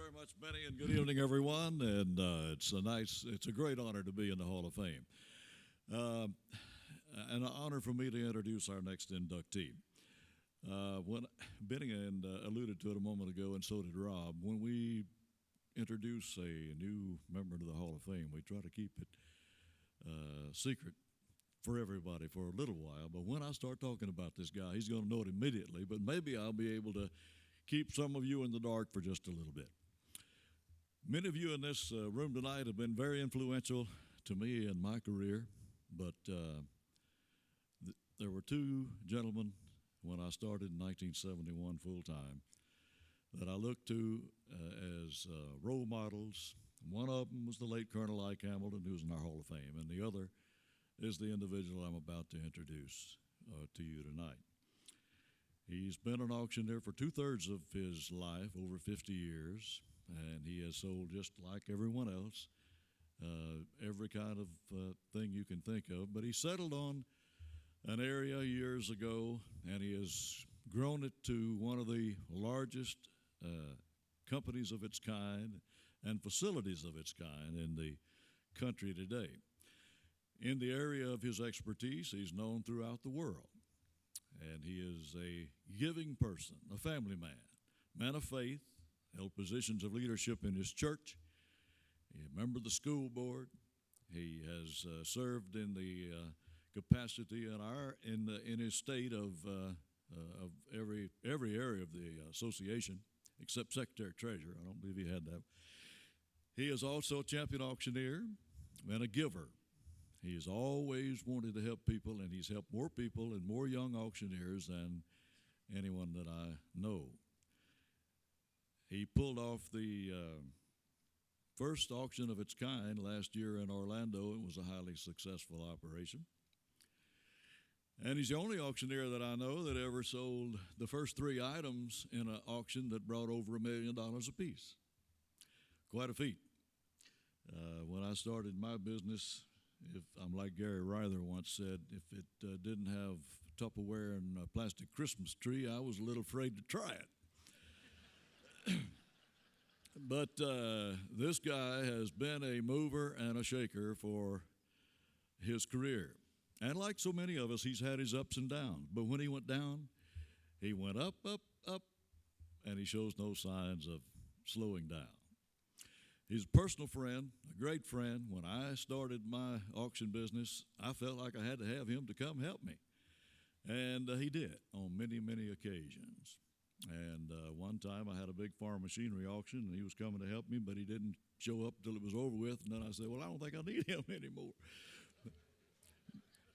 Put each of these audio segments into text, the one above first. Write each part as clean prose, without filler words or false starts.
very much, Benny, and good evening, everyone. And it's a great honor to be in the Hall of Fame. Uh, an honor for me to introduce our next inductee. When Benny and alluded to it a moment ago, and so did Rob, when we introduce a new member to the Hall of Fame, we try to keep it secret for everybody for a little while. But when I start talking about this guy, he's going to know it immediately. But maybe I'll be able to keep some of you in the dark for just a little bit. Many of you in this room tonight have been very influential to me in my career, but there were two gentlemen when I started in 1971 full-time that I looked to as role models. One of them was the late Colonel Ike Hamilton, who's in our Hall of Fame, and the other is the individual I'm about to introduce to you tonight. He's been an auctioneer for two-thirds of his life, over 50 years, and he has sold, just like everyone else, every kind of thing you can think of. But he settled on an area years ago, and he has grown it to one of the largest companies of its kind and facilities of its kind in the country today. In the area of his expertise, he's known throughout the world. And he is a giving person, a family man of faith, held positions of leadership in his church. He's a member of the school board. He has served in the capacity in his state of every area of the association, except Secretary-Treasurer. I don't believe he had that. He is also a champion auctioneer and a giver. He has always wanted to help people, and he's helped more people and more young auctioneers than anyone that I know. He pulled off the first auction of its kind last year in Orlando. It was a highly successful operation. And he's the only auctioneer that I know that ever sold the first three items in an auction that brought over $1 million apiece. Quite a feat. When I started my business, if I'm like Gary Ryther once said, if it didn't have Tupperware and a plastic Christmas tree, I was a little afraid to try it. But this guy has been a mover and a shaker for his career. And like so many of us, he's had his ups and downs. But when he went down, he went up, up, up, and he shows no signs of slowing down. He's a personal friend, a great friend. When I started my auction business, I felt like I had to have him to come help me. And he did on many, many occasions. And one time I had a big farm machinery auction, and he was coming to help me, but he didn't show up until it was over with. And then I said, well, I don't think I need him anymore.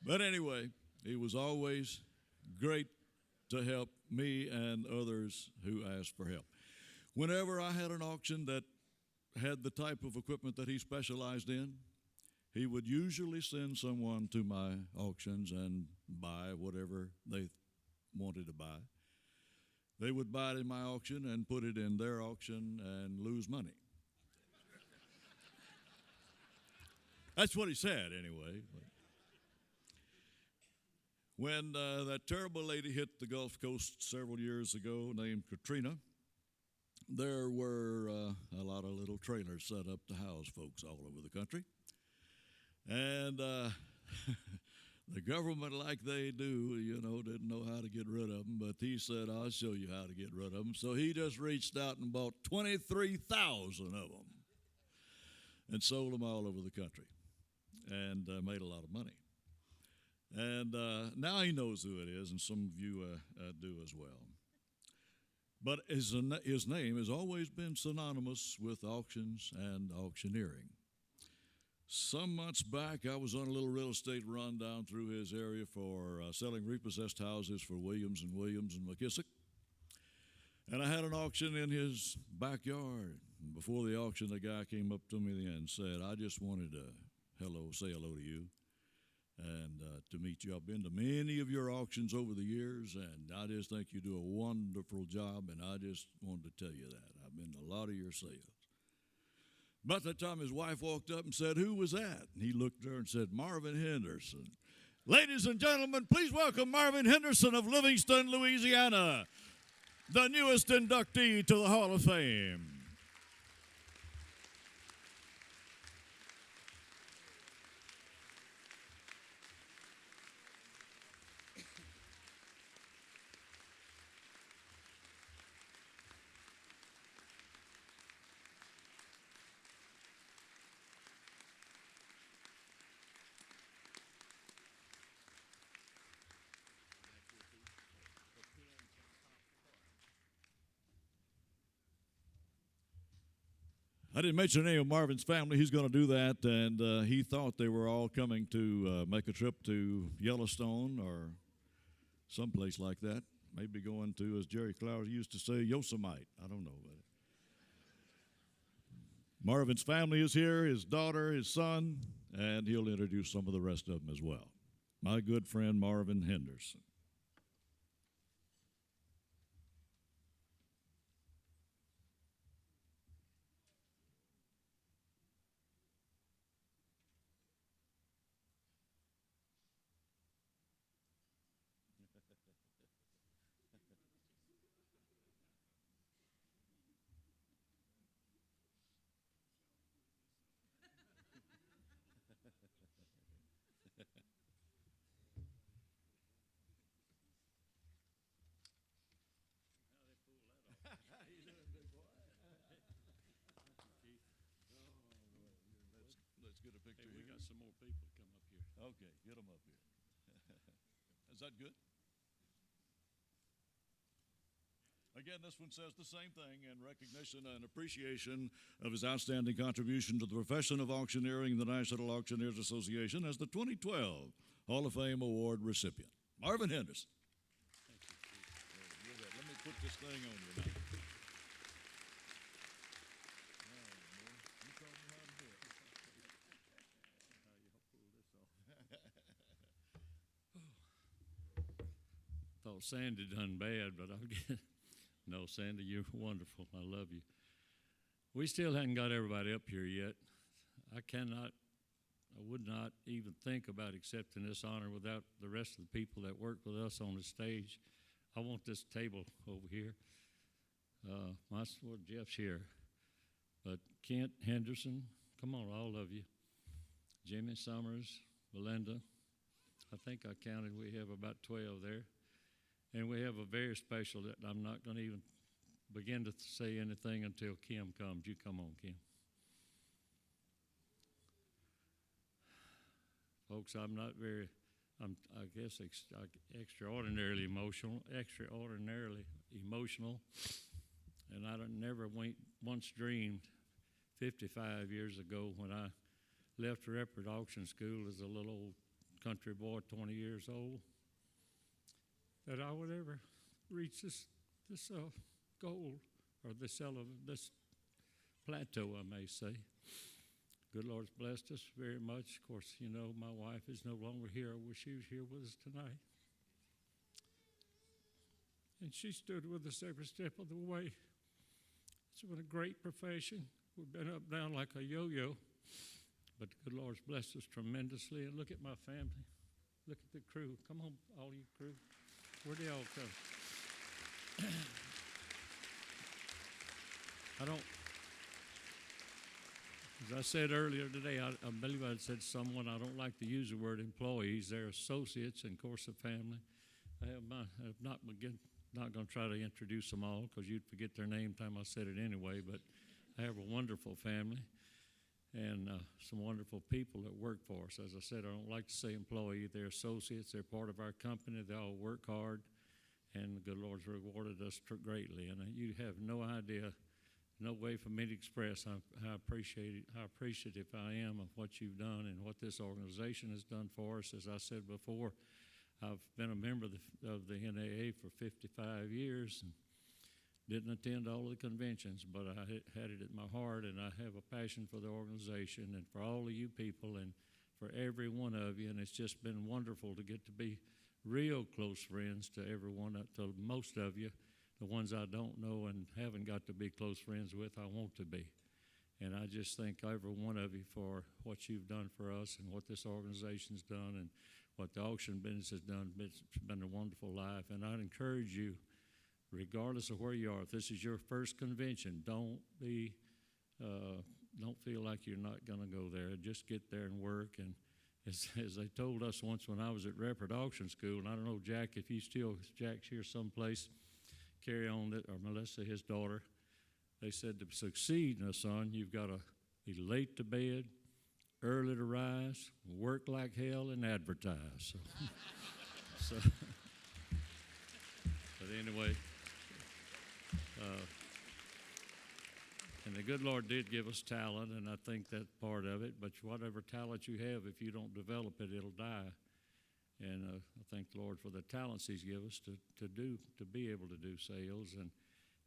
But anyway, he was always great to help me and others who asked for help. Whenever I had an auction that had the type of equipment that he specialized in, he would usually send someone to my auctions and buy whatever they wanted to buy. They would buy it in my auction and put it in their auction and lose money. That's what he said anyway. When that terrible lady hit the Gulf Coast several years ago named Katrina, there were a lot of little trailers set up to house folks all over the country. And the government, like they do, didn't know how to get rid of them. But he said, I'll show you how to get rid of them. So he just reached out and bought 23,000 of them and sold them all over the country and made a lot of money. And now he knows who it is, and some of you do as well. But his name has always been synonymous with auctions and auctioneering. Some months back, I was on a little real estate run down through his area for selling repossessed houses for Williams and McKissick. And I had an auction in his backyard. And before the auction, the guy came up to me and said, I just wanted to say hello to you and to meet you. I've been to many of your auctions over the years, and I just think you do a wonderful job, and I just wanted to tell you that. I've been to a lot of your sales. About that time, his wife walked up and said, who was that? And he looked at her and said, Marvin Henderson. Ladies and gentlemen, please welcome Marvin Henderson of Livingston, Louisiana, the newest inductee to the Hall of Fame. I didn't mention any of Marvin's family. He's going to do that, and he thought they were all coming to make a trip to Yellowstone or someplace like that. Maybe going to, as Jerry Clowers used to say, Yosemite. I don't know. But Marvin's family is here, his daughter, his son, and he'll introduce some of the rest of them as well. My good friend Marvin Henderson. Let's get a picture Hey, we here. got some more people to come up here. Okay, get them up here. Is that good? Again, this one says the same thing in recognition and appreciation of his outstanding contribution to the profession of auctioneering, the National Auctioneers Association, as the 2012 Hall of Fame Award recipient, Marvin Henderson. Let me put this thing on you now. You taught me how to do it. Thought Sandy done bad, but I'll get. No, Sandy, you're wonderful. I love you. We still hadn't got everybody up here yet. I would not even think about accepting this honor without the rest of the people that work with us on the stage. I want this table over here. Well, Jeff's here. But Kent, Henderson, come on, all of you. Jimmy Summers, Belinda. I think I counted, we have about 12 there. And we have a very special that I'm not going to even begin to say anything until Kim comes. You come on, Kim. Folks, I'm not very, I guess, extraordinarily emotional, and I never once dreamed 55 years ago when I left Record Auction School as a little old country boy, 20 years old, that I would ever reach this goal or this plateau, I may say. Good Lord's blessed us very much. Of course, you know, my wife is no longer here. I wish she was here with us tonight. And she stood with us every step of the way. It's been a great profession. We've been up down like a yo-yo, but the good Lord's blessed us tremendously. And look at my family. Look at the crew. Come on, all you crew. Where'd they all come? As I said earlier today, I believe I said someone, I don't like to use the word employees. They're associates and, of course, a family. I'm not going to try to introduce them all because you'd forget their name time I said it anyway, but I have a wonderful family and some wonderful people that work for us. As I said, I don't like to say employee. They're associates. They're part of our company. They all work hard, and the good Lord's rewarded us greatly. And you have no idea, no way for me to express how appreciative I am of what you've done and what this organization has done for us. As I said before, I've been a member of the NAA for 55 years and didn't attend all of the conventions, but I had it at my heart, and I have a passion for the organization and for all of you people and for every one of you, and it's just been wonderful to get to be real close friends to everyone, to most of you. The ones I don't know and haven't got to be close friends with, I want to be. And I just thank every one of you for what you've done for us and what this organization's done and what the auction business has done. It's been a wonderful life. And I'd encourage you, regardless of where you are, if this is your first convention, don't feel like you're not going to go there. Just get there and work. And as they told us once when I was at Record Auction School, and I don't know, Jack, if Jack's here someplace, carry on that, or Melissa, his daughter, they said to succeed, now, son, you've got to be late to bed, early to rise, work like hell, and advertise. So but anyway, and the good Lord did give us talent, and I think that's part of it. But whatever talent you have, if you don't develop it, it'll die. And I thank the Lord for the talents He's given us to be able to do sales,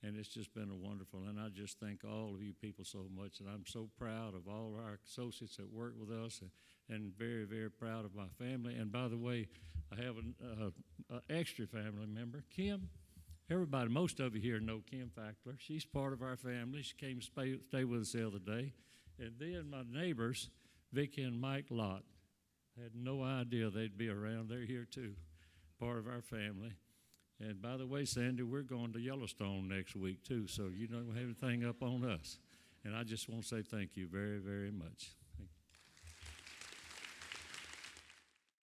and it's just been a wonderful. And I just thank all of you people so much, and I'm so proud of all of our associates that work with us, and very, very proud of my family. And by the way, I have an extra family member, Kim. Everybody, most of you here know Kim Fackler. She's part of our family. She came to stay with us the other day. And then my neighbors, Vicki and Mike Lott. Had no idea they'd be around. They're here too, part of our family. And by the way, Sandy, we're going to Yellowstone next week too, so you don't have anything up on us. And I just want to say thank you very, very much.